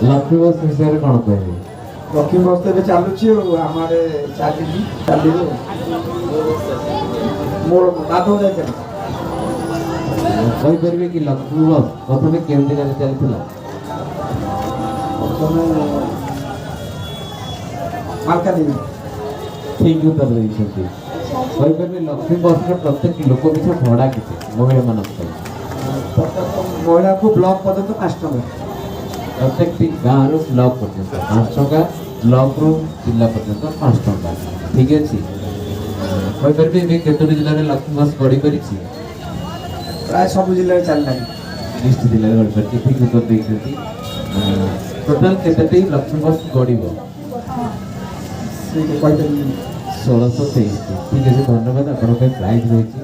Lakshmi bus ବିଷୟରେ କ'ଣ କହିବେ? ଲକ୍ଷ୍ମୀ ବସ୍ ତ ଏବେ ଚାଲୁଛି ଆଉ ଆମ ଆଡ଼େ ଚାଲିବ ମୋର ଗାଧୋ ଯାଇଥିଲା। କହିପାରିବେ କି ଲକ୍ଷ୍ମୀ ବସ୍ ପ୍ରଥମେ କେଉଁ ଦିନରେ ଚାଲିଥିଲା? ପ୍ରଥମେ ମାଲକାନଗିରି। ଠିକ୍ ଉତ୍ତର ଦେଇଛନ୍ତି। କହିପାରିବେ ଲକ୍ଷ୍ମୀ ବସ୍ର ପ୍ରତ୍ୟେକ ଲୋକ ପିଛା ଭଡ଼ା କେତେ ମହିଳାମାନଙ୍କ ପାଇଁ? ପ୍ରତ୍ୟେକ ମହିଳାକୁ ବ୍ଲକ ପର୍ଯ୍ୟନ୍ତ 5 ଟଙ୍କା। ପ୍ରତ୍ୟେକଟି ଗାଁରୁ ବ୍ଲକ ପର୍ଯ୍ୟନ୍ତ 5 ଟଙ୍କା, ବ୍ଲକରୁ ଜିଲ୍ଲା ପର୍ଯ୍ୟନ୍ତ 5 ଟଙ୍କା। ଠିକ୍ ଅଛି। କହିପାରିବେ ଏବେ କେତୋଟି ଜିଲ୍ଲାରେ ଲକ୍ଷ୍ମୀ ବସ୍ ଗଡ଼ି ପାରିଛି? ପ୍ରାୟ ସବୁ ଜିଲ୍ଲାରେ ଚାଲିଲାଣି। 30ଟି ଜିଲ୍ଲାରେ ଗଡ଼ି ପାରିଛି। ଠିକ୍ ଉତ୍ତର ଦେଇଛନ୍ତି। ଟୋଟାଲ କେତେଟି ଲକ୍ଷ୍ମୀ ବସ୍ ଗଡ଼ିବ? କହିପାରିବି 1623। ଠିକ୍ ଅଛି, ଧନ୍ୟବାଦ। ଆପଣଙ୍କ ପାଇଁ ପ୍ରାଇଜ୍ ରହିଛି।